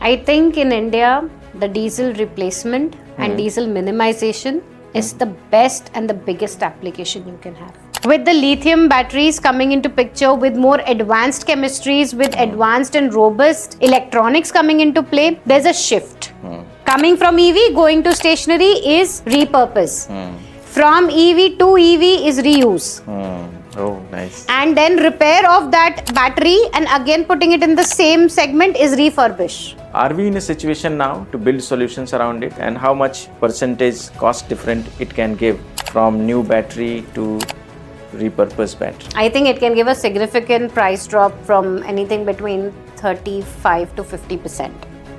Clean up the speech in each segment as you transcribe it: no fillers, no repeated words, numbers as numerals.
I think in India, the diesel replacement and diesel minimization is the best and the biggest application you can have. With the lithium batteries coming into picture, with more advanced chemistries, with advanced and robust electronics coming into play, there's a shift. Coming from EV, going to stationary is repurpose. From EV to EV is reuse. Oh, nice. And then repair of that battery and again putting it in the same segment is refurbish. Are we in a situation now to build solutions around it, and how much percentage cost different it can give from new battery to repurposed battery? I think it can give a significant price drop from anything between 35 to 50%.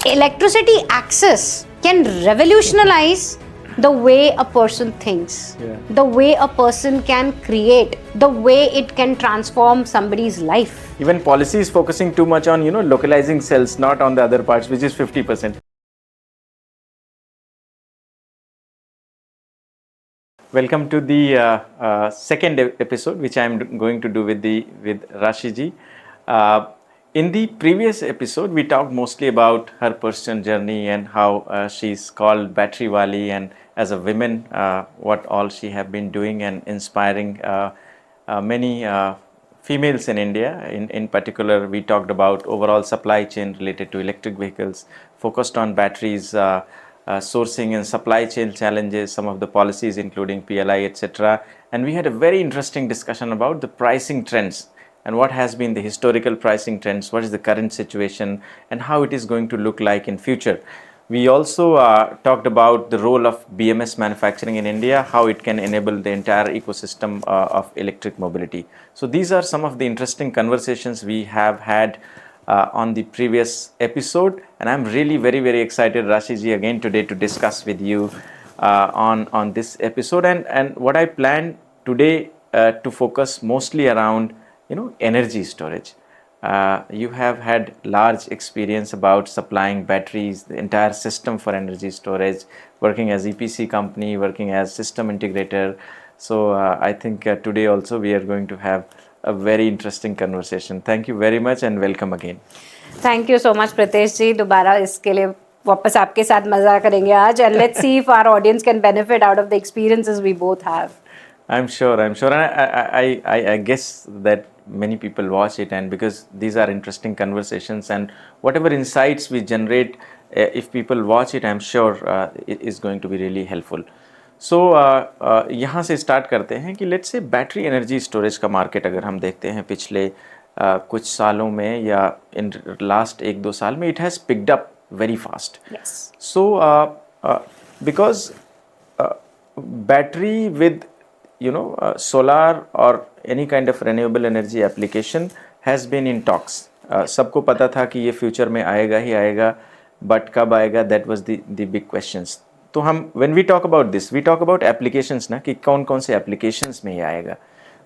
Electricity access can revolutionize the way a person thinks, the way a person can create, the way it can transform somebody's life. Even policy is focusing too much on, localizing cells, not on the other parts, which is 50%. Welcome to the second episode, which I am going to do with Rashi ji. In the previous episode, we talked mostly about her personal journey and how she's called Batterywali, and as a woman, what all she have been doing and inspiring many females in India. In particular, we talked about overall supply chain related to electric vehicles, focused on batteries, sourcing and supply chain challenges, some of the policies including PLI, etc. And we had a very interesting discussion about the pricing trends and what has been the historical pricing trends, what is the current situation, and how it is going to look like in future. We also talked about the role of BMS manufacturing in India, how it can enable the entire ecosystem of electric mobility. So these are some of the interesting conversations we have had on the previous episode, and I'm really very excited, Rashi ji, again today to discuss with you on this episode. And what I plan today to focus mostly around energy storage. You have had large experience about supplying batteries, the entire system for energy storage, working as EPC company, working as system integrator. So I think today also we are going to have a very interesting conversation. Thank you very much and welcome again. Thank you so much, Preetesh ji. दोबारा इसके लिए वापस आपके साथ मजा करेंगे आज, and let's see if our audience can benefit out of the experiences we both have. I'm sure, and I guess that many people watch it, and because these are interesting conversations, and whatever insights we generate, if people watch it, I'm sure it is going to be really helpful. So यहाँ से start करते हैं कि let's say battery energy storage का market अगर हम देखते हैं पिछले कुछ सालों में या इन लास्ट 1-2 साल में, it has picked up very fast. So because battery with solar or any kind of renewable energy application has been in talks. सबको पता था कि ये फ्यूचर में आएगा ही आएगा, बट कब आएगा, that was the big questions. तो हम when we talk about this, we talk about applications ना, कि कौन कौन से applications में ये आएगा.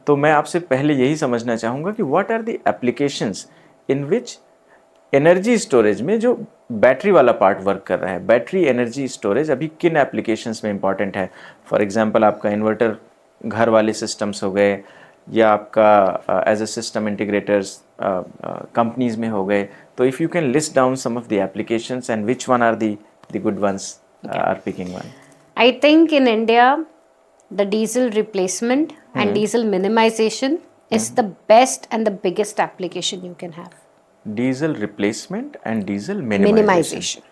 तो मैं आपसे पहले यही समझना चाहूँगा कि what are the applications in which energy storage में जो बैटरी वाला पार्ट वर्क कर रहा है, बैटरी एनर्जी स्टोरेज अभी किन एप्लीकेशंस में इंपॉर्टेंट है. फॉर एग्जांपल आपका इन्वर्टर घर वाले सिस्टम्स हो गए, या आपका as a system integrators companies में हो गए. तो if you can list down some of the applications and which one are the good ones are picking one. I think in India the diesel replacement and diesel minimization is the best and the biggest application you can have. Diesel replacement and diesel minimization.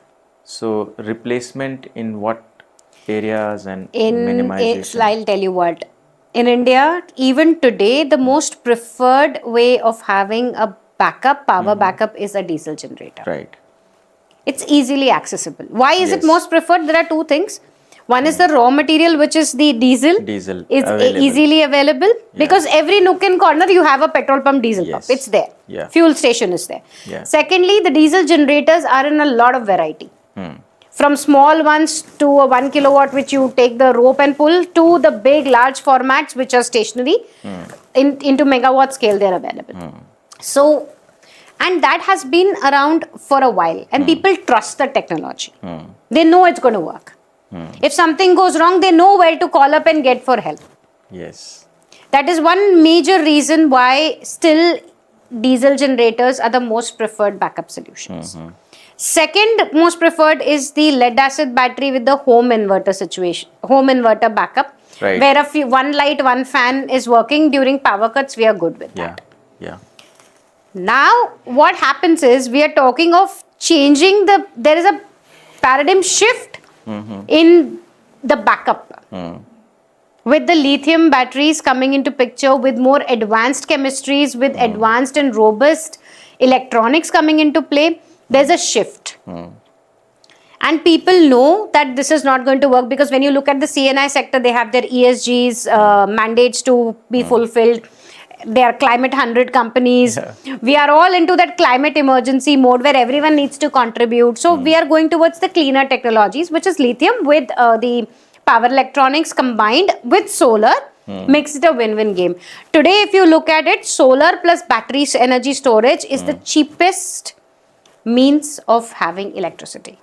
So replacement in what areas and minimization? I'll tell you what. In India, even today, the most preferred way of having a backup, power backup, is a diesel generator. Right. It's easily accessible. Why is it most preferred? There are two things. One is the raw material, which is the diesel. Diesel is easily available because every nook and corner you have a petrol pump, diesel pump. It's there. Fuel station is there. Secondly, the diesel generators are in a lot of variety. From small ones to a 1 kilowatt, which you take the rope and pull, to the big, large formats, which are stationary. Into megawatt scale, they are available. So, and that has been around for a while, and people trust the technology. They know it's going to work. If something goes wrong, they know where to call up and get for help. Yes. That is one major reason why still diesel generators are the most preferred backup solutions. Second most preferred is the lead acid battery with the home inverter backup. Right. Where one light, one fan is working during power cuts, we are good with that. Yeah. Now, what happens is we are talking of changing there is a paradigm shift in the backup. With the lithium batteries coming into picture, with more advanced chemistries, with advanced and robust electronics coming into play, there's a shift. And people know that this is not going to work, because when you look at the CNI sector, they have their ESGs mandates to be fulfilled. They are climate 100 companies. We are all into that climate emergency mode where everyone needs to contribute. So we are going towards the cleaner technologies, which is lithium with the power electronics combined with solar. Makes it a win-win game. Today, if you look at it, solar plus battery energy storage is the cheapest means of having electricity.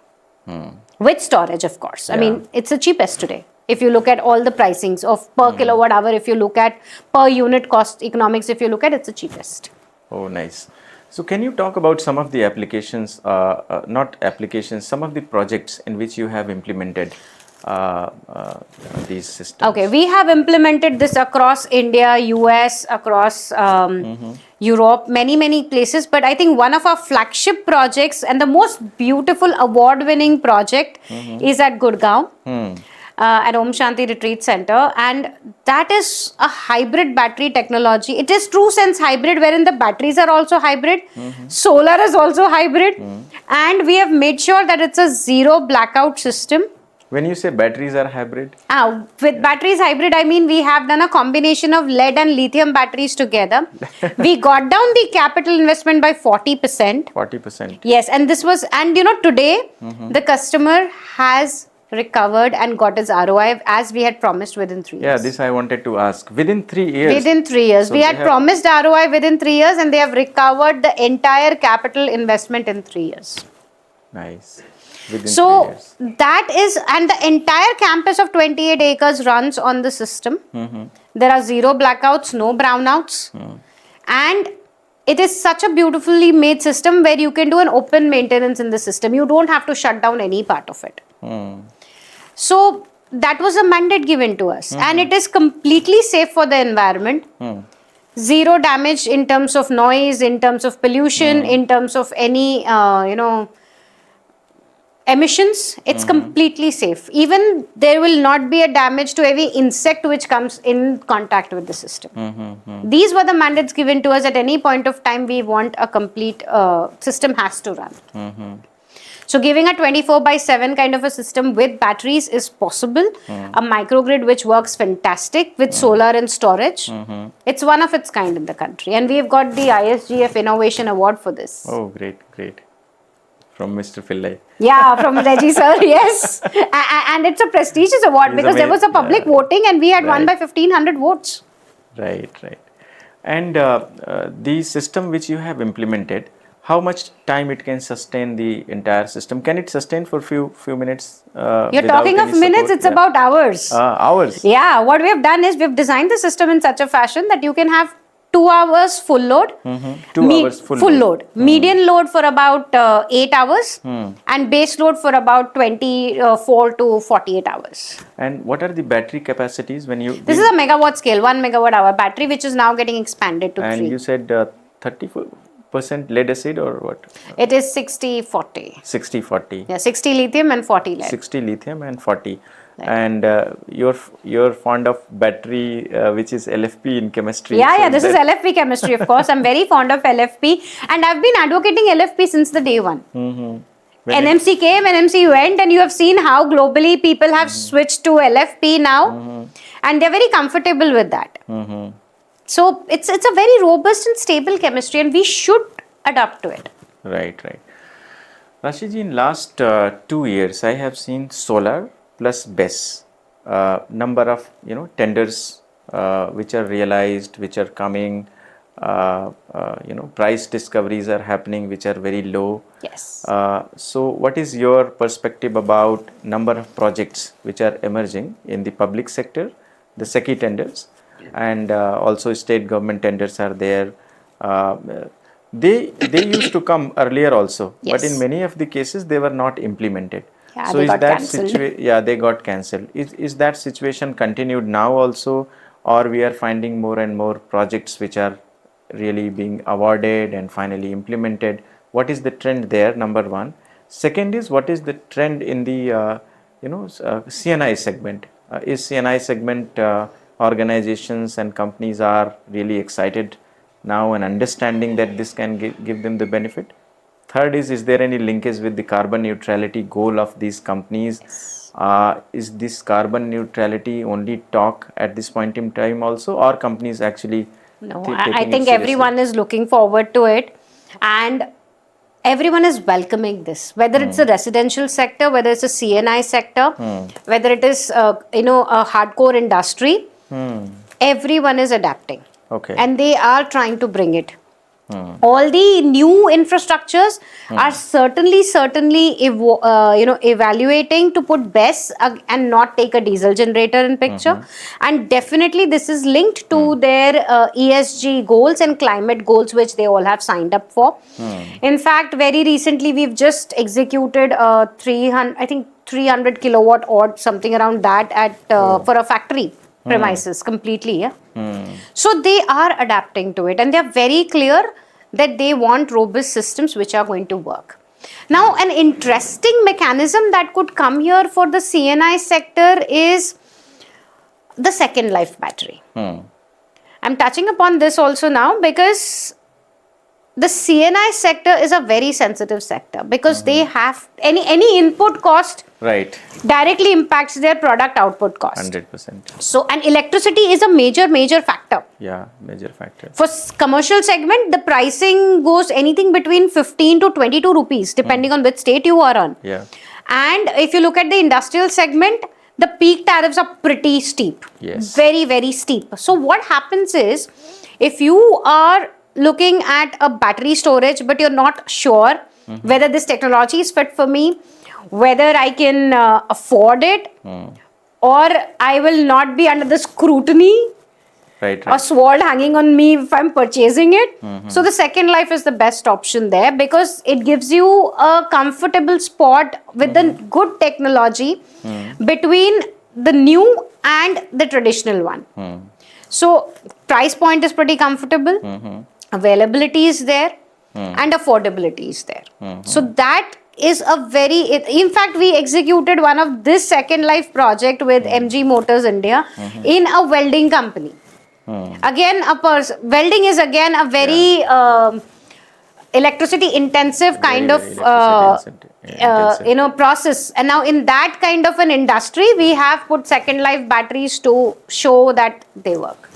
With storage, of course. I mean, it's the cheapest today. If you look at all the pricings of per kilowatt hour, if you look at per unit cost economics, if you look at it's the cheapest. Oh, nice. So can you talk about some of the applications, not applications, some of the projects in which you have implemented these systems? Okay, we have implemented this across India, US, across Europe, many places. But I think one of our flagship projects and the most beautiful award-winning project is at Gurgaon. At Om Shanti Retreat Center, and that is a hybrid battery technology. It is true sense hybrid, wherein the batteries are also hybrid, solar is also hybrid, and we have made sure that it's a zero blackout system. When you say batteries are hybrid? With batteries hybrid, I mean we have done a combination of lead and lithium batteries together. We got down the capital investment by 40%. 40%. Yes, and this was, and today the customer has recovered and got his ROI as we had promised within 3 years. Yeah, this I wanted to ask. Within 3 years? Within 3 years. So we had promised ROI within 3 years, and they have recovered the entire capital investment in 3 years. Nice. Within 3 years. That is, and the entire campus of 28 acres runs on the system. There are zero blackouts, no brownouts. And it is such a beautifully made system where you can do an open maintenance in the system. You don't have to shut down any part of it. So that was a mandate given to us, and it is completely safe for the environment. Zero damage in terms of noise, in terms of pollution, in terms of any emissions. It's completely safe. Even there will not be a damage to every insect which comes in contact with the system. These were the mandates given to us. At any point of time, we want a complete system has to run. So giving a 24/7 kind of a system with batteries is possible. A microgrid which works fantastic with solar and storage. It's one of its kind in the country. And we've got the ISGF Innovation Award for this. Oh, great. From Mr. Pillai. Yeah, from Reggie sir, yes. And it's a prestigious award because there was a public voting and we had won by 1,500 votes. Right. And the system which you have implemented, how much time it can sustain the entire system? Can it sustain for few minutes? You're talking of minutes, it's about hours. Hours? Yeah, what we have done is we've designed the system in such a fashion that you can have 2 hours full load. 2 hours full load. Median load for about 8 hours and base load for about 24 to 48 hours. And what are the battery capacities when you... This is a megawatt scale, 1 megawatt hour battery, which is now getting expanded to 3. And you said 30% lead acid or what? It is 60-40. 60-40. Yeah, 60 lithium and 40 lead. 60 lithium and 40. Right. And you're fond of battery, which is LFP in chemistry. Yeah, this is LFP chemistry, of course. I'm very fond of LFP, and I've been advocating LFP since the day one. NMC came, NMC went, and you have seen how globally people have switched to LFP now, and they're very comfortable with that. So it's a very robust and stable chemistry, and we should adapt to it. Right. Rashi ji, in last 2 years, I have seen solar plus BESS, number of tenders which are realized, which are coming, price discoveries are happening which are very low. Yes. So what is your perspective about number of projects which are emerging in the public sector, the SECI tenders, and also state government tenders are there. they used to come earlier also, but in Yes. many of the cases they were not implemented. Yeah, So they is got that cancelled. yeah, they got cancelled. Is that situation continued now also, or we are finding more and more projects which are really being awarded and finally implemented? What is the trend there? Number one. Second is, what is the trend in the CNI segment? Is CNI segment organizations and companies are really excited now and understanding that this can give them the benefit? Third is there any linkage with the carbon neutrality goal of these companies? Yes. Is this carbon neutrality only talk at this point in time also, or companies actually No, I taking it think seriously? everyone is looking forward to it, and everyone is welcoming this. Whether it's a residential sector, whether it's a CNI sector, whether it is a hardcore industry, everyone is adapting. Okay. And they are trying to bring it. All the new infrastructures are certainly evaluating to put BESS and not take a diesel generator in picture. And definitely this is linked to their ESG goals and climate goals, which they all have signed up for. In fact, very recently we've just executed 300 kilowatt or something around that at for a factory premises completely. Yeah. So they are adapting to it, and they are very clear that they want robust systems which are going to work. Now, an interesting mechanism that could come here for the CNI sector is the second life battery. I'm touching upon this also now because the CNI sector is a very sensitive sector, because they have any input cost Right. directly impacts their product output cost. 100%. So, and electricity is a major factor. Yeah, major factor. For commercial segment, the pricing goes anything between 15 to 22 rupees, depending on which state you are on. Yeah. And if you look at the industrial segment, the peak tariffs are pretty steep. Yes. Very steep. So what happens is, if you are looking at a battery storage, but you're not sure whether this technology is fit for me, whether I can afford it, or I will not be under the scrutiny, Right. a sword hanging on me if I'm purchasing it. So the second life is the best option there, because it gives you a comfortable spot with the good technology between the new and the traditional one. So price point is pretty comfortable, availability is there, and affordability is there. So that is a very, in fact, we executed one of this second life project with MG Motors India in a welding company. Again, welding is again a very electricity intensive kind of process, and now in that kind of an industry we have put second life batteries to show that they work.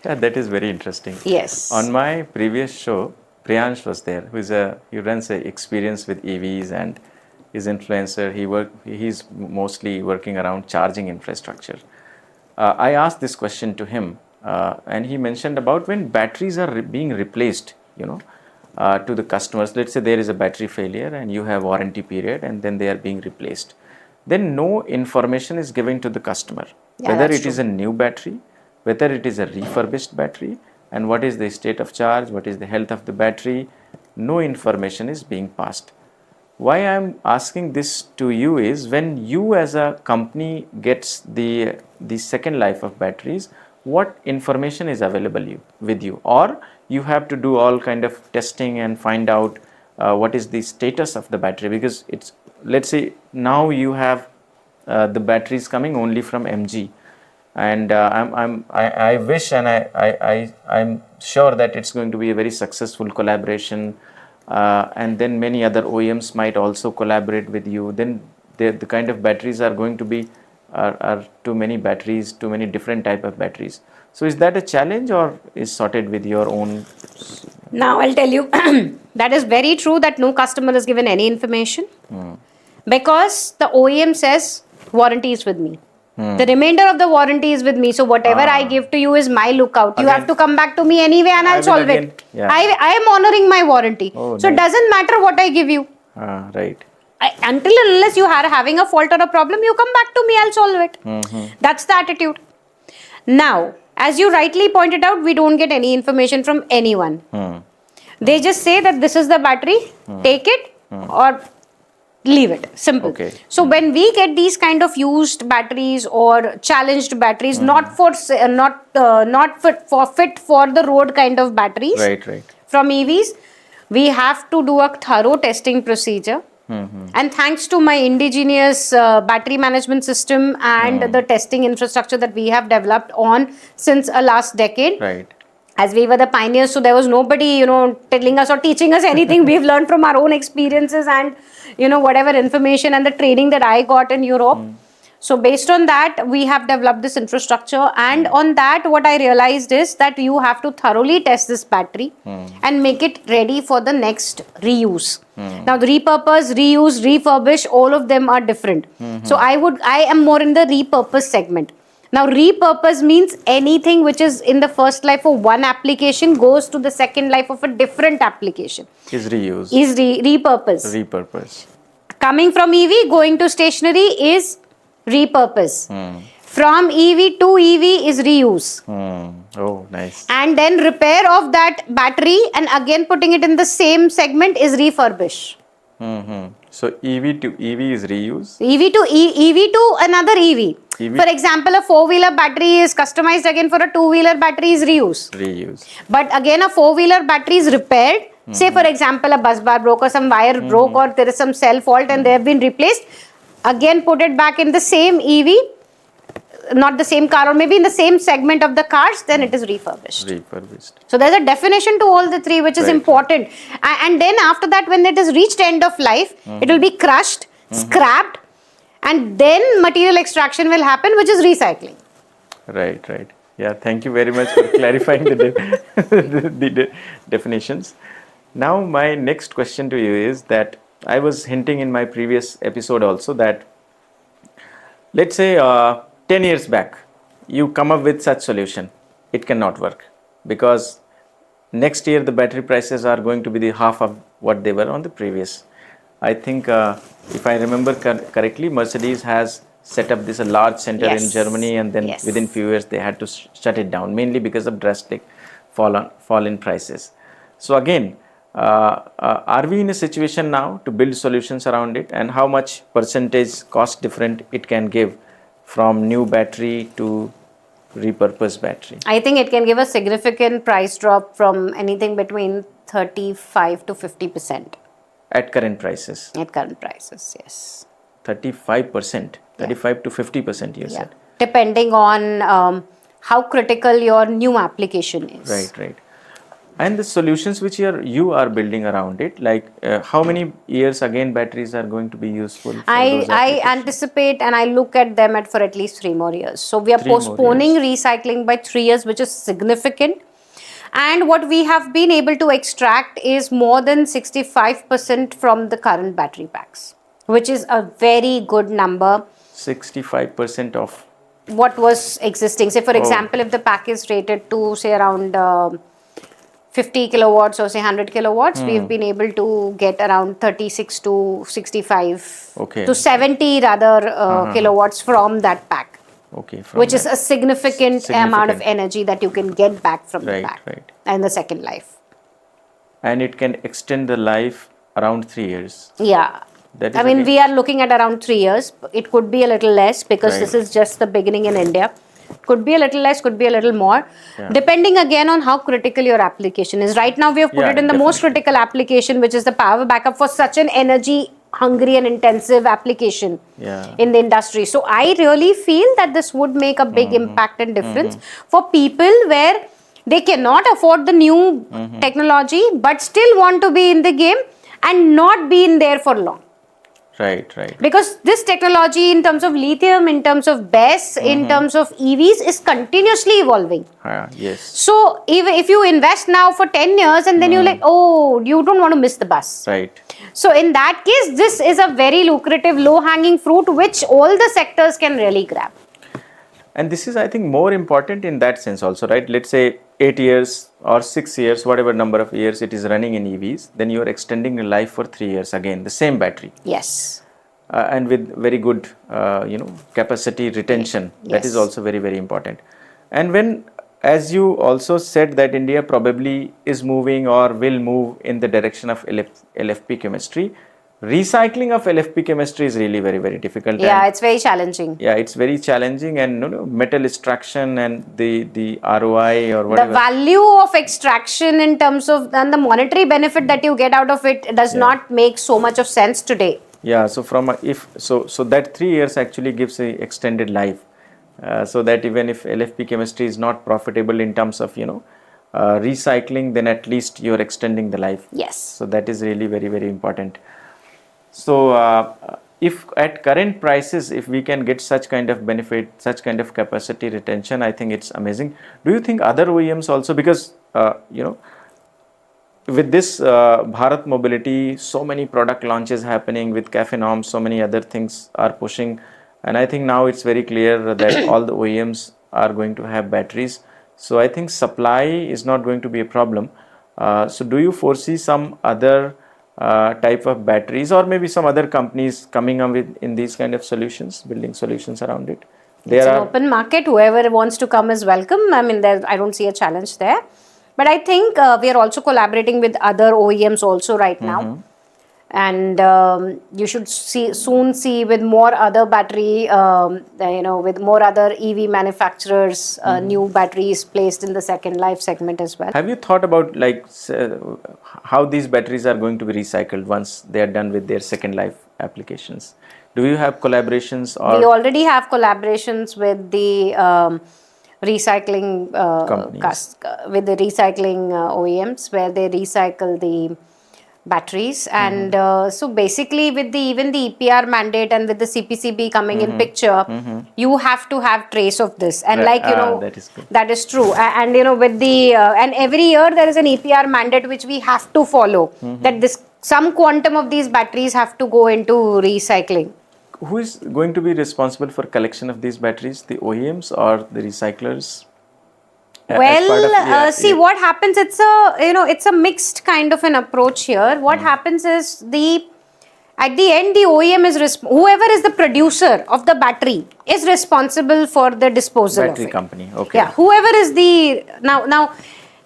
Yeah, that is very interesting. Yes. On my previous show, Priyansh was there, he runs a experience with EVs and is influencer. He's mostly working around charging infrastructure. I asked this question to him, and he mentioned about when batteries are being replaced, to the customers. Let's say there is a battery failure and you have warranty period, and then they are being replaced. Then no information is given to the customer, whether it is a new battery, whether it is a refurbished battery, and what is the state of charge, what is the health of the battery. No information is being passed. Why I am asking this to you is, when you as a company gets the second life of batteries, what information is available with you, or you have to do all kind of testing and find out what is the status of the battery, because it's, let's say now you have the batteries coming only from MG, and I wish, and I'm sure that it's going to be a very successful collaboration, and then many other OEMs might also collaborate with you. Then the kind of batteries are going to be are too many batteries, too many different type of batteries. So is that a challenge, or is sorted with your own? Now I'll tell you, that is very true that no customer is given any information, because the OEM says warranty is with me. The remainder of the warranty is with me. So whatever I give to you is my lookout. You have to come back to me anyway, and I'll solve it. Yeah. I am honoring my warranty. Oh, so it doesn't matter what I give you. Right. Until and unless you are having a fault or a problem, you come back to me, I'll solve it. That's the attitude. Now, as you rightly pointed out, we don't get any information from anyone. They just say that this is the battery, take it or leave it. Simple. Okay. So when we get these kind of used batteries or challenged batteries, not fit for the road kind of batteries, right. from EVs, we have to do a thorough testing procedure. And thanks to my indigenous battery management system and the testing infrastructure that we have developed on since last decade. Right. As we were the pioneers, so there was nobody, telling us or teaching us anything. We've learned from our own experiences and, whatever information and the training that I got in Europe. So based on that, we have developed this infrastructure. And on that, what I realized is that you have to thoroughly test this battery and make it ready for the next reuse. Now, the repurpose, reuse, refurbish, all of them are different. So I am more in the repurpose segment. Now, repurpose means anything which is in the first life of one application goes to the second life of a different application. Is reuse. Is repurpose. Repurpose. Coming from EV, going to stationary is repurpose. From EV to EV is reuse. Oh, nice. And then repair of that battery and again putting it in the same segment is refurbish. So EV to EV is reuse? EV to another EV. For example, a 4-wheeler battery is customized again for a 2-wheeler battery is reuse. But again, a 4-wheeler battery is repaired. Say for example, a bus bar broke or some wire broke or there is some cell fault and they have been replaced. Again, put it back in the same EV, not the same car or maybe in the same segment of the cars, then it is refurbished. So there's a definition to all the three which is important. And then after that, when it is reached end of life, it will be crushed, scrapped, and then material extraction will happen, which is recycling. Right. Yeah, thank you very much for clarifying the definitions. Now, my next question to you is that I was hinting in my previous episode also that, let's say 10 years back, you come up with such solution, it cannot work because next year the battery prices are going to be the half of what they were on the previous. I think if I remember correctly, Mercedes has set up this a large center in Germany and then within few years they had to shut it down mainly because of drastic fall in prices. So again, are we in a situation now to build solutions around it and how much percentage cost different it can give from new battery to repurposed battery? I think it can give a significant price drop from anything between 35 to 50%. At current prices? At current prices, yes. 35%? 35 to 50% you said? Depending on how critical your new application is. Right. And the solutions which you are building around it, like how many years again batteries are going to be useful? I anticipate and I look at them for at least 3 more years. So we are postponing recycling by 3 years, which is significant. And what we have been able to extract is more than 65% from the current battery packs, which is a very good number. 65% of what was existing. Say for example, if the pack is rated to say around 50 kilowatts or say 100 kilowatts, we've been able to get around 36 to 65 to 70 rather kilowatts from that pack. Which is a significant amount of energy that you can get back from the pack and the second life. And it can extend the life around 3 years. Yeah. I mean, we are looking at around 3 years. It could be a little less because this is just the beginning in India. Could be a little less, could be a little more. Depending again on how critical your application is. Right now, we have put it in the most critical application, which is the power backup for such an energy hungry and intensive application in the industry. So I really feel that this would make a big impact and difference for people where they cannot afford the new technology but still want to be in the game and not be in there for long. Right. Because this technology in terms of lithium, in terms of BESS, in terms of EVs is continuously evolving. Yes. So if you invest now for 10 years and then you're like, oh, you don't want to miss the bus. Right. So in that case, this is a very lucrative low-hanging fruit which all the sectors can really grab. And this is, I think, more important in that sense also, right? Let's say 8 years or 6 years, whatever number of years it is running in EVs, then you are extending the life for 3 years again, the same battery. Yes. And with very good, capacity retention. That is also very, very important. And when as you also said that India probably is moving or will move in the direction of LFP chemistry. Recycling of LFP chemistry is really very, very difficult. Yeah, it's very challenging. Yeah, it's very challenging, and metal extraction and the ROI or whatever. The value of extraction in terms of and the monetary benefit that you get out of it does not make so much of sense today. Yeah, so so that 3 years actually gives a extended life, so that even if LFP chemistry is not profitable in terms of recycling, then at least you're extending the life. Yes. So that is really very, very important. So if at current prices, if we can get such kind of benefit, such kind of capacity retention, I think it's amazing. Do you think other OEMs also, because with this Bharat mobility, so many product launches happening with CAFE norms, so many other things are pushing, and I think now it's very clear that all the OEMs are going to have batteries. So I think supply is not going to be a problem. So do you foresee some other type of batteries, or maybe some other companies coming up with in these kind of solutions, building solutions around it? It's an open market. Whoever wants to come is welcome. I mean, I don't see a challenge there. But I think we are also collaborating with other OEMs also right now. And you should soon see with more other battery, with more other EV manufacturers, new batteries placed in the second life segment as well. Have you thought about how these batteries are going to be recycled once they are done with their second life applications? Do you have collaborations? Or we already have collaborations with the recycling with the recycling OEMs, where they recycle the batteries. And so basically with even the EPR mandate and with the CPCB coming in picture, you have to have trace of this, and that is true. And with the and every year there is an EPR mandate which we have to follow, that some quantum of these batteries have to go into recycling. Who is going to be responsible for collection of these batteries, the OEMs or the recyclers? Well, see what happens. It's a mixed kind of an approach here. What happens is at the end the OEM is whoever is the producer of the battery is responsible for the disposal battery of it. Company. Okay. Yeah, whoever is the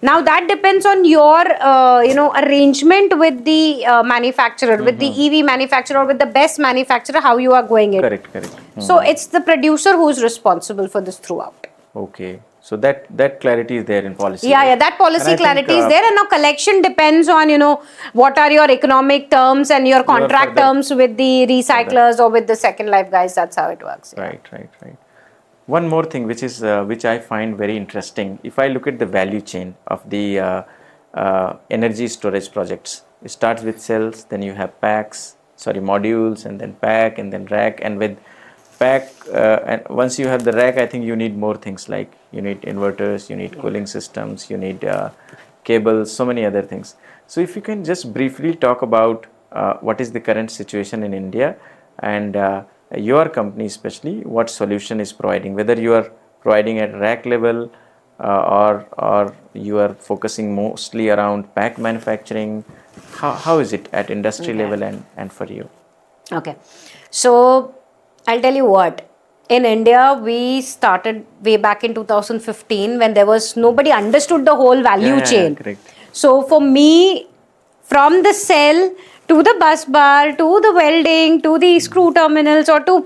now that depends on your arrangement with the manufacturer, with the EV manufacturer or with the BESS manufacturer, how you are going it. Correct. So it's the producer who is responsible for this throughout. Okay. So that clarity is there in policy. Yeah, that policy clarity is there, and now collection depends on what are your economic terms and your contract terms with the recyclers or with the second life guys. That's how it works. Yeah. Right. One more thing which I find very interesting. If I look at the value chain of the energy storage projects, it starts with cells, then you have modules, and then pack, and then rack, and with pack and once you have the rack, I think you need more things, like you need inverters, you need cooling systems, you need cables, so many other things. So if you can just briefly talk about what is the current situation in India, and your company especially, what solution is providing, whether you are providing at rack level or you are focusing mostly around pack manufacturing. How is it at industry level and for you? Okay, so I'll tell you what. In India, we started way back in 2015 when there was nobody understood the whole value chain. Correct. So for me, from the cell to the bus bar, to the welding, to the screw terminals, or to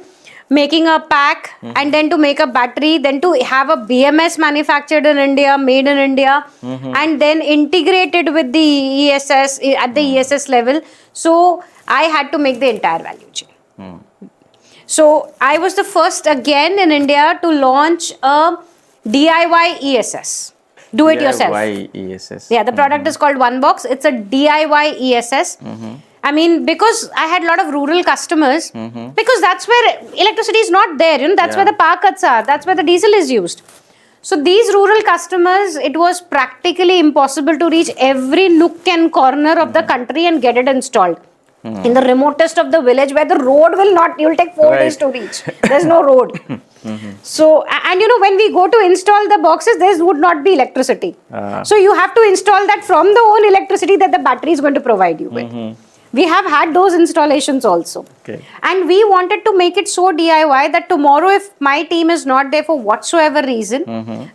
making a pack, and then to make a battery, then to have a BMS manufactured in India, made in India, and then integrated with the ESS at the ESS level. So I had to make the entire value chain. So I was the first again in India to launch a DIY ESS. Do it yourself. DIY ESS. Yeah, the product is called One Box. It's a DIY ESS. I mean, because I had a lot of rural customers, because that's where electricity is not there. That's where the power cuts are. That's where the diesel is used. So these rural customers, it was practically impossible to reach every nook and corner of the country and get it installed. In the remotest of the village, where the road you'll take 4 days to reach. There's no road. So, and when we go to install the boxes, there would not be electricity. So you have to install that from the own electricity that the battery is going to provide you with. We have had those installations also. Okay. And we wanted to make it so DIY that tomorrow, if my team is not there for whatsoever reason,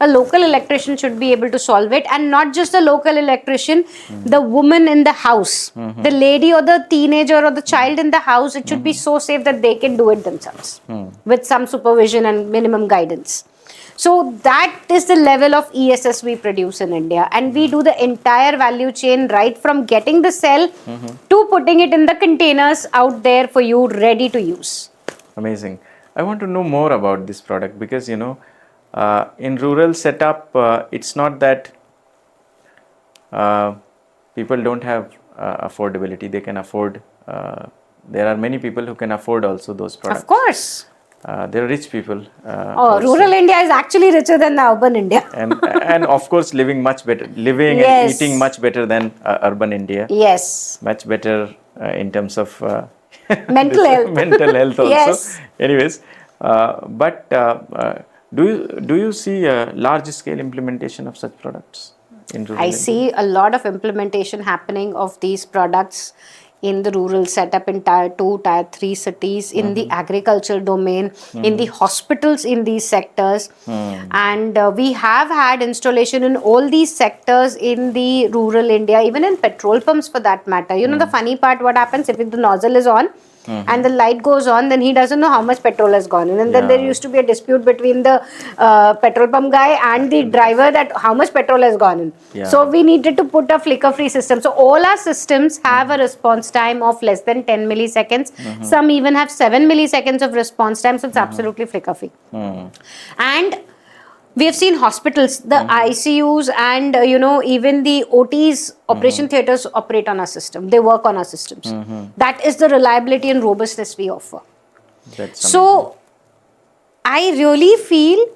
a local electrician should be able to solve it. And not just the local electrician, the woman in the house, the lady or the teenager or the child in the house, it should be so safe that they can do it themselves with some supervision and minimum guidance. So that is the level of ESS we produce in India, and we do the entire value chain right from getting the cell to putting it in the containers out there for you ready to use. Amazing. I want to know more about this product because in rural setup, it's not that people don't have affordability. They can afford. There are many people who can afford also those products. Of course. There are rich people. Rural India is actually richer than the urban India. and of course living much better, and eating much better than urban India. Yes. Much better in terms of mental health. Mental health also. Yes. Anyways, but do you see a large scale implementation of such products in rural India? See a lot of implementation happening of these products in the rural setup in tier 2, tier 3 cities, in the agricultural domain, in the hospitals in these sectors. And we have had installation in all these sectors in the rural India, even in petrol pumps for that matter. The funny part, what happens if the nozzle is on and the light goes on, then he doesn't know how much petrol has gone in. And then there used to be a dispute between the petrol pump guy and the driver that how much petrol has gone in. Yeah. So we needed to put a flicker-free system. So all our systems have a response time of less than 10 milliseconds. Some even have 7 milliseconds of response time. So it's absolutely flicker-free. And we have seen hospitals, the ICUs and, even the OTs, operation theatres operate on our system. They work on our systems. That is the reliability and robustness we offer. So I really feel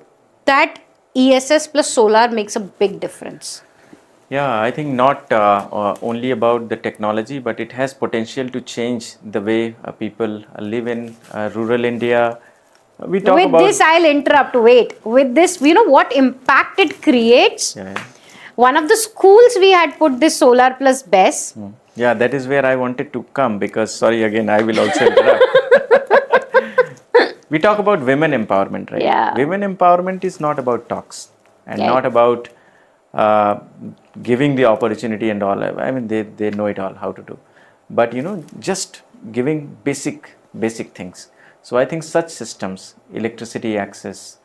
that ESS plus solar makes a big difference. Yeah, I think not only about the technology, but it has potential to change the way people live in rural India. We talk about this, I'll interrupt. Wait. With this, what impact it creates? One of the schools we had put this solar plus BESS. Yeah, that is where I wanted to come because, sorry, again, I will also interrupt. We talk about women empowerment, right? Yeah. Women empowerment is not about talks and not about giving the opportunity and all. I mean, they know it all, how to do. But, just giving basic things. So I think such systems, electricity access,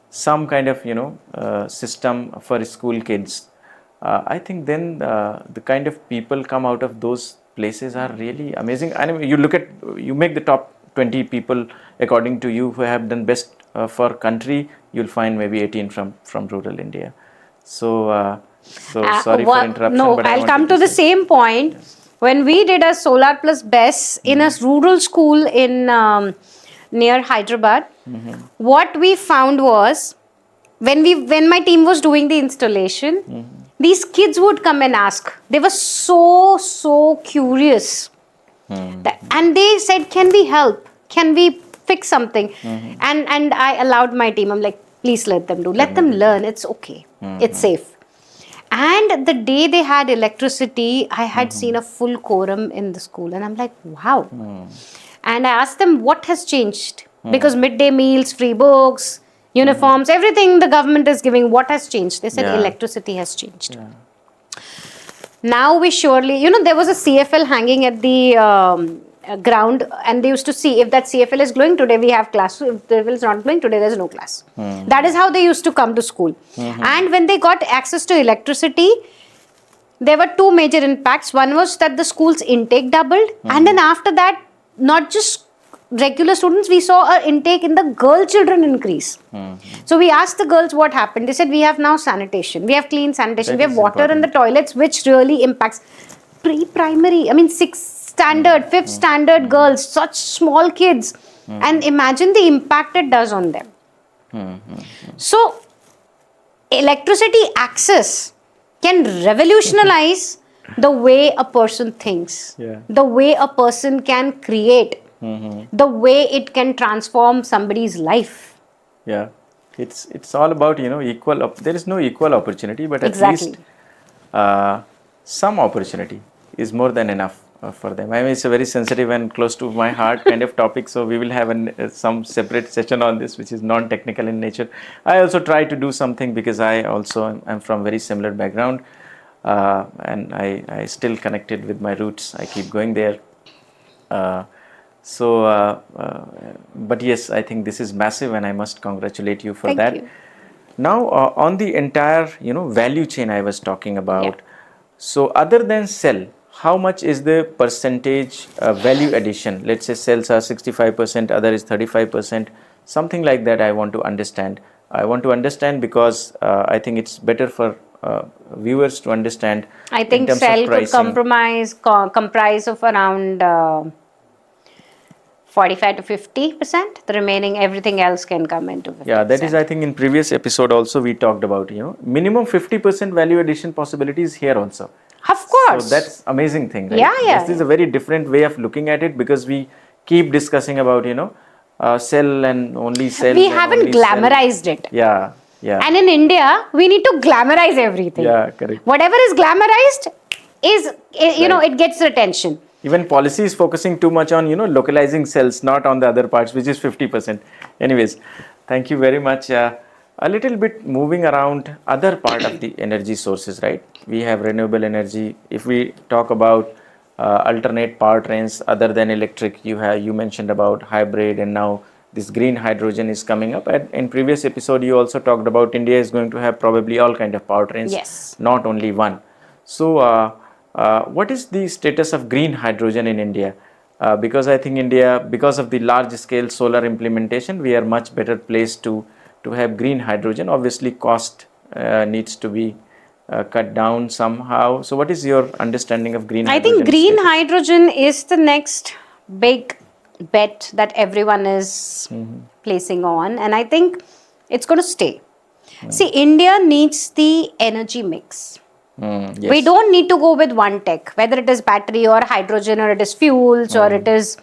some kind of system for school kids. I think then the kind of people come out of those places are really amazing. I mean, you make the top 20 people according to you who have done best for country. You'll find maybe 18 from rural India. So sorry for interruption. No, but I'll come to the same point. When we did a solar plus BESS in a rural school in near Hyderabad, what we found was when my team was doing the installation, these kids would come and ask. They were so curious, and they said, "Can we help? Can we fix something?" And I allowed my team. I'm like, "Please let them do. Let them learn. It's okay. It's safe." And the day they had electricity, I had seen a full quorum in the school. And I'm like, wow. And I asked them, what has changed? Because midday meals, free books, uniforms, everything the government is giving, what has changed? They said electricity has changed. Now we surely, there was a CFL hanging at the ground, and they used to see if that CFL is glowing, today we have class. If the CFL is not glowing, today there's no class. That is how they used to come to school. And when they got access to electricity, there were two major impacts. One was that the school's intake doubled, and then after that, not just regular students, we saw an intake in the girl children increase. So we asked the girls what happened. They said, we have now sanitation, we have clean sanitation, we have water in the toilets, which really impacts pre-primary, I mean 6th standard, 5th standard girls, such small kids. And imagine the impact it does on them. So electricity access can revolutionize the way a person thinks, the way a person can create, the way it can transform somebody's life. Yeah, it's all about equal. There is no equal opportunity, but at least some opportunity is more than enough for them. I mean, it's a very sensitive and close to my heart kind of topic, so we will have some separate session on this, which is non-technical in nature. I also try to do something because I also am from very similar background, and I still connected with my roots. I keep going there. But yes, I think this is massive, and I must congratulate you for Thank that. you. Now, on the entire, value chain I was talking about. So, other than cell, how much is the percentage value addition? Let's say cells are 65%, other is 35%, something like that. I want to understand. I want to understand because I think it's better for viewers to understand. I think cell could comprise of around 45 to 50%. The remaining, everything else can come into 50%. Yeah, that is, I think in previous episode also we talked about, minimum 50% value addition possibilities here also. Of course. So that's amazing thing, right? Yeah. This is a very different way of looking at it, because we keep discussing about, cell and only cell. We haven't glamorized it. Yeah. And in India, we need to glamorize everything. Yeah, correct. Whatever is glamorized is, it gets attention. Even policy is focusing too much on, localizing cells, not on the other parts, which is 50%. Anyways, thank you very much. A little bit moving around other part of the energy sources, right? We have renewable energy. If we talk about alternate powertrains other than electric, you mentioned about hybrid, and now this green hydrogen is coming up. And in previous episode, you also talked about India is going to have probably all kind of powertrains, yes, not only one. So, what is the status of green hydrogen in India? Because I think India, because of the large scale solar implementation, we are much better placed to have green hydrogen. Obviously, cost needs to be cut down somehow. So, what is your understanding of green hydrogen? I think green hydrogen is the next big bet that everyone is placing on, and I think it's going to stay. See, India needs the energy mix. Yes. We don't need to go with one tech, whether it is battery or hydrogen, or it is fuels, or it is,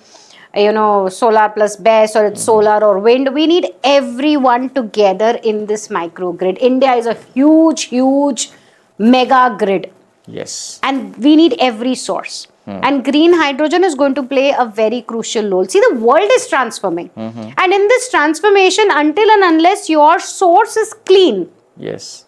solar plus BESS, or it's solar or wind. We need everyone together in this microgrid. India is a huge mega grid. Yes. And we need every source. And green hydrogen is going to play a very crucial role. See, the world is transforming. And in this transformation, until and unless your source is clean, yes,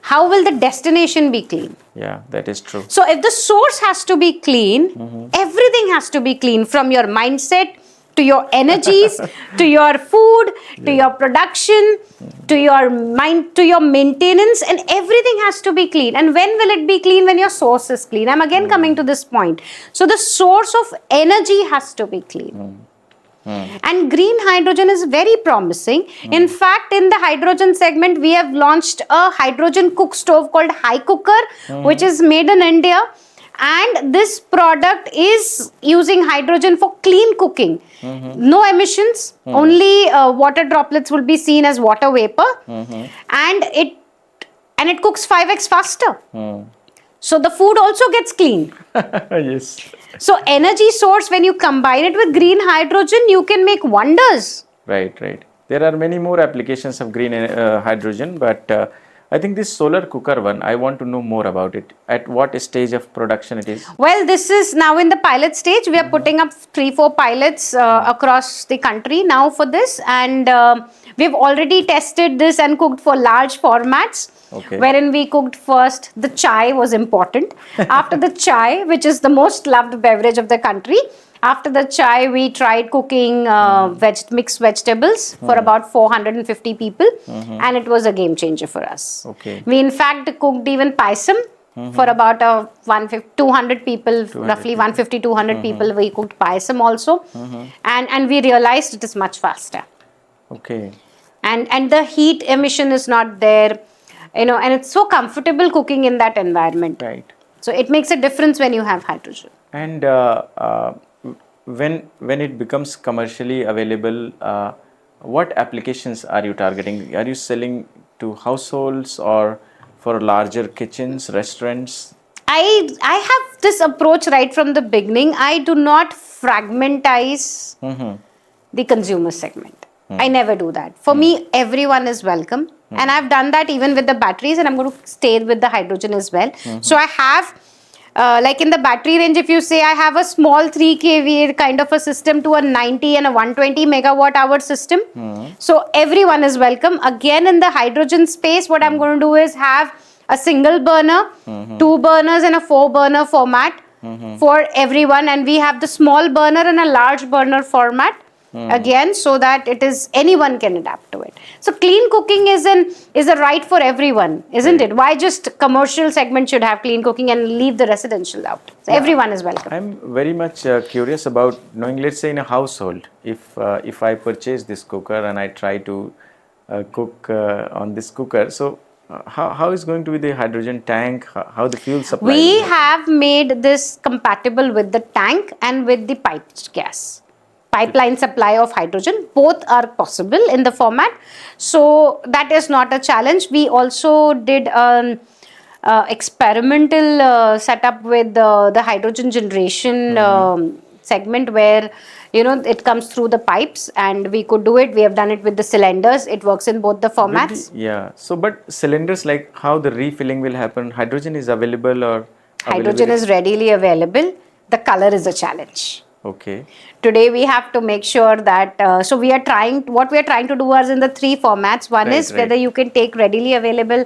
how will the destination be clean? Yeah, that is true. So if the source has to be clean, everything has to be clean, from your mindset to your energies, to your food, to your production, to your mind, to your maintenance, and everything has to be clean. And when will it be clean? When your source is clean. I'm again coming to this point. So the source of energy has to be clean. And green hydrogen is very promising. In fact, in the hydrogen segment, we have launched a hydrogen cook stove called High Cooker, which is made in India. And this product is using hydrogen for clean cooking. No emissions, only water droplets will be seen as water vapor. And it cooks 5x faster. So the food also gets clean. Yes. So energy source, when you combine it with green hydrogen, you can make wonders. Right. There are many more applications of green hydrogen, but I think this solar cooker one, I want to know more about it. At what stage of production it is? Well, this is now in the pilot stage. We are putting up 3-4 pilots across the country now for this. And we've already tested this and cooked for large formats. Okay. Wherein we cooked first, the chai was important. After the chai, which is the most loved beverage of the country, after the chai, we tried cooking mixed vegetables for about 450 people, and it was a game changer for us. Okay. We in fact cooked even paisam for about 200 people, roughly 150-200 people. We cooked paisam also, and we realized it is much faster. Okay. And the heat emission is not there. And it's so comfortable cooking in that environment. Right. So it makes a difference when you have hydrogen. And when it becomes commercially available, what applications are you targeting? Are you selling to households or for larger kitchens, restaurants? I have this approach right from the beginning. I do not fragmentize the consumer segment. I never do that. For me, everyone is welcome. And I've done that even with the batteries, and I'm going to stay with the hydrogen as well. So I have like in the battery range, if you say I have a small 3 kVA kind of a system to a 90 and a 120 megawatt hour system, so everyone is welcome. Again, in the hydrogen space, what I'm going to do is have a single burner, 2 burners and a 4 burner format for everyone, and we have the small burner and a large burner format. Again, so that it is anyone can adapt to it. So clean cooking is a right for everyone, isn't it? Why just commercial segment should have clean cooking and leave the residential out? So everyone is welcome. I'm very much curious about knowing, let's say in a household, if I purchase this cooker and I try to cook on this cooker, so how is going to be the hydrogen tank, how the fuel supply? We have made this compatible with the tank and with the piped gas. Pipeline supply of hydrogen, both are possible in the format, so that is not a challenge. We also did an experimental setup with the hydrogen generation segment, where it comes through the pipes, and we could do it. We have done it with the cylinders. It works in both the formats. So but cylinders, like how the refilling will happen? Hydrogen is available, or hydrogen is readily available. The color is a challenge. Okay. Today we have to make sure that, so we are trying to do is in the 3 formats. One is whether you can take readily available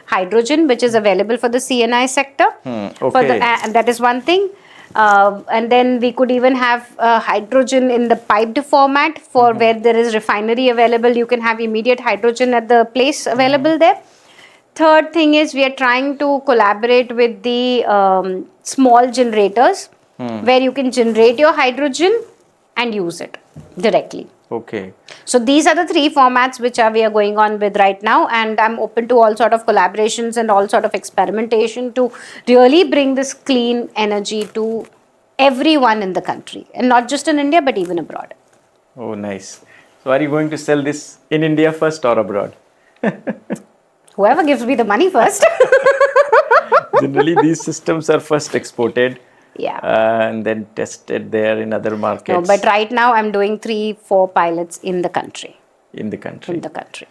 hydrogen, which is available for the CNI sector. Okay. And that is one thing. And then we could even have hydrogen in the piped format for where there is refinery available. You can have immediate hydrogen at the place available there. Third thing is we are trying to collaborate with the small generators, where you can generate your hydrogen and use it directly. Okay. So these are the 3 formats which we are going on with right now, and I'm open to all sort of collaborations and all sort of experimentation to really bring this clean energy to everyone in the country, and not just in India but even abroad. Oh, nice. So are you going to sell this in India first or abroad? Whoever gives me the money first. Generally, these systems are first exported. And then tested there in other markets. No, but right now I'm doing 3-4 pilots in the country. In the country,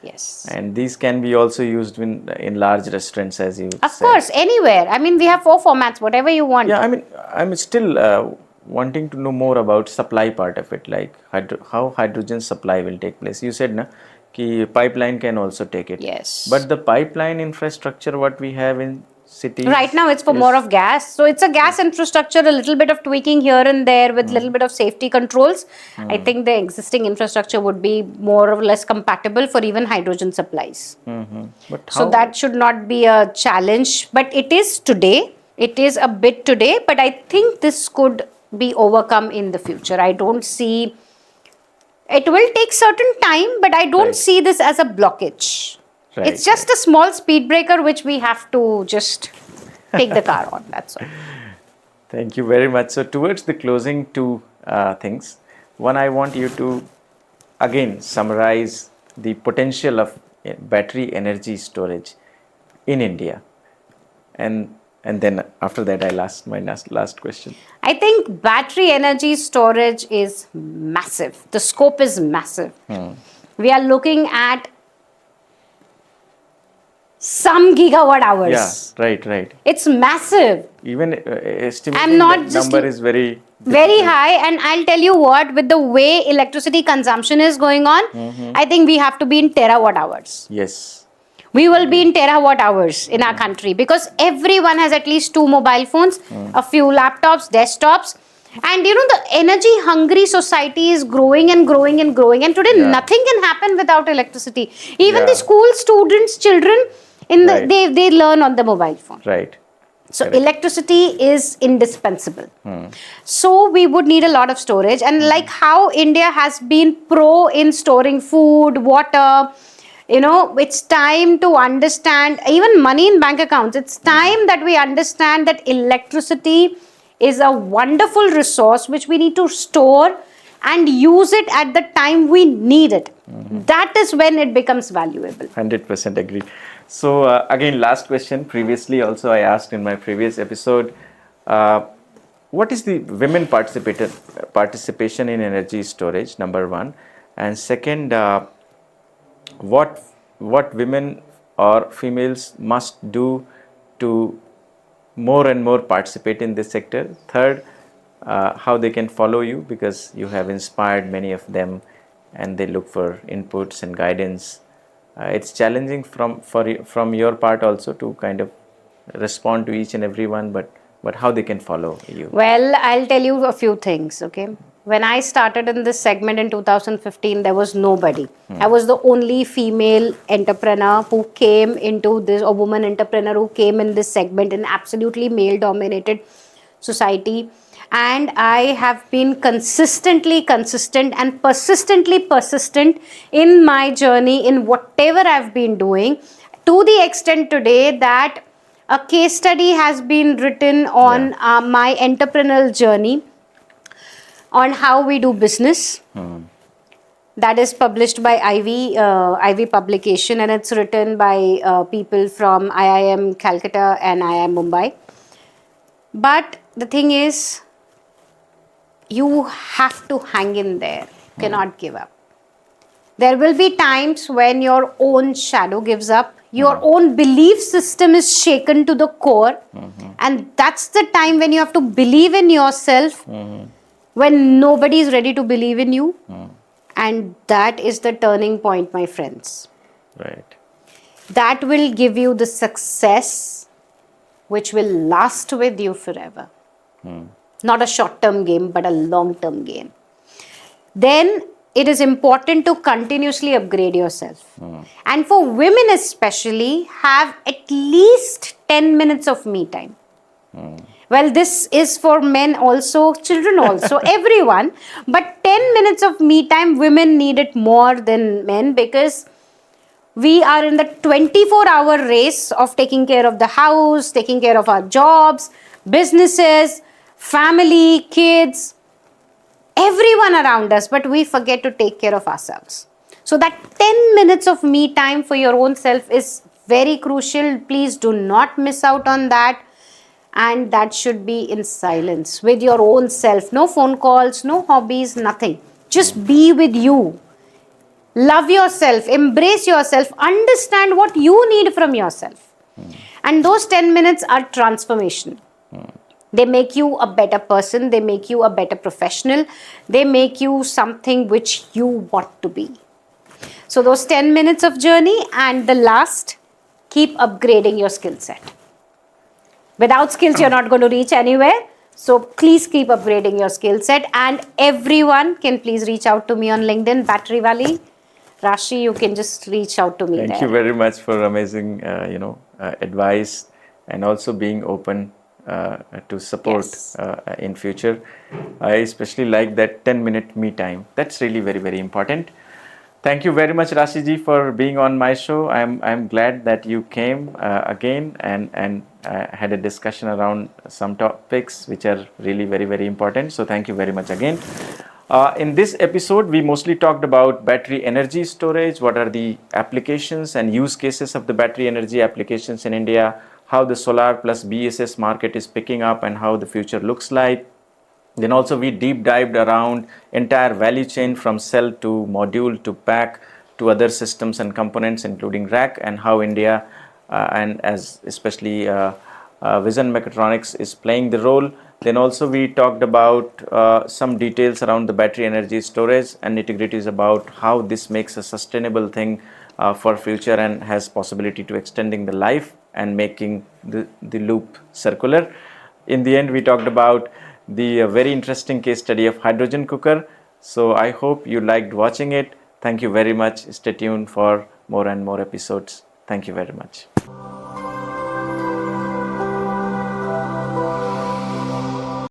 yes. And these can be also used in large restaurants, as you Of course, anywhere. I mean, we have 4 formats, whatever you want. Yeah, I mean, I'm still wanting to know more about supply part of it, like how hydrogen supply will take place. You said, na, ki pipeline can also take it. Yes. But the pipeline infrastructure, what we have in cities, right now it's for more of gas, so it's a gas infrastructure, a little bit of tweaking here and there with little bit of safety controls. I think the existing infrastructure would be more or less compatible for even hydrogen supplies. But so that should not be a challenge, but it is today, it is a bit today, but I think this could be overcome in the future. I don't see, it will take certain time, but I don't see this as a blockage. It's just a small speed breaker which we have to just take the car on, that's all. Thank you very much. So towards the closing, 2 things. One, I want you to again summarize the potential of battery energy storage in India. And then after that, I'll ask my last question. I think battery energy storage is massive. The scope is massive. We are looking at some gigawatt hours. Yeah, right. It's massive. Even estimating that number is very high, and I'll tell you what, with the way electricity consumption is going on, I think we have to be in terawatt hours. Yes. We will be in terawatt hours in our country, because everyone has at least 2 mobile phones, a few laptops, desktops. And the energy hungry society is growing and growing and growing. And today nothing can happen without electricity. Even the school students, children, they learn on the mobile phone. Right. So electricity is indispensable. So we would need a lot of storage. And like how India has been pro in storing food, water, it's time to understand, even money in bank accounts, it's time that we understand that electricity is a wonderful resource which we need to store and use it at the time we need it. That is when it becomes valuable. 100% agree. So again, last question. Previously also I asked in my previous episode, what is the women participation in energy storage, number 1. And second, what women or females must do to more and more participate in this sector. Third, how they can follow you, because you have inspired many of them and they look for inputs and guidance. It's challenging from your part also to kind of respond to each and every one, but how they can follow you? Well, I'll tell you a few things, okay? When I started in this segment in 2015, there was nobody. I was the only female entrepreneur who came into this, or woman entrepreneur who came in this segment in absolutely male-dominated society. And I have been consistently consistent and persistently persistent in my journey in whatever I've been doing, to the extent today that a case study has been written on my entrepreneurial journey on how we do business. That is published by Ivy publication, and it's written by people from IIM Calcutta and IIM Mumbai. But the thing is, you have to hang in there. You cannot give up. There will be times when your own shadow gives up. Your own belief system is shaken to the core. And that's the time when you have to believe in yourself, when nobody is ready to believe in you. And that is the turning point, my friends. Right. That will give you the success which will last with you forever. Not a short-term game, but a long-term game. Then it is important to continuously upgrade yourself. And for women especially, have at least 10 minutes of me time. Well, this is for men also, children also, everyone. But 10 minutes of me time, women need it more than men, because we are in the 24-hour race of taking care of the house, taking care of our jobs, businesses, family, kids, everyone around us, but we forget to take care of ourselves. So that 10 minutes of me time for your own self is very crucial. Please do not miss out on that. And that should be in silence with your own self. No phone calls, no hobbies, nothing. Just be with you. Love yourself, embrace yourself, understand what you need from yourself. And those 10 minutes are transformational. They make you a better person. They make you a better professional. They make you something which you want to be. So those 10 minutes of journey, and the last, keep upgrading your skill set. Without skills, you're not going to reach anywhere. So please keep upgrading your skill set. And everyone can please reach out to me on LinkedIn, Batterywali. Rashi, you can just reach out to me there. Thank you very much for amazing, advice, and also being open to support in future. I especially like that 10-minute me time. That's really very, very important. Thank you very much, Rashi ji, for being on my show. I'm glad that you came again and had a discussion around some topics which are really very, very important. So thank you very much again. In this episode, we mostly talked about battery energy storage, what are the applications and use cases of the battery energy applications in India, how the solar plus BESS market is picking up and how the future looks like. Then also we deep dived around entire value chain from cell to module to pack to other systems and components including rack, and how India and as especially Vision Mechatronics is playing the role. Then also we talked about some details around the battery energy storage and nitty-gritties about how this makes a sustainable thing for future and has possibility to extending the life and making the loop circular. In the end, we talked about the very interesting case study of hydrogen cooker. So I hope you liked watching it. Thank you very much. Stay tuned for more and more episodes. Thank you very much.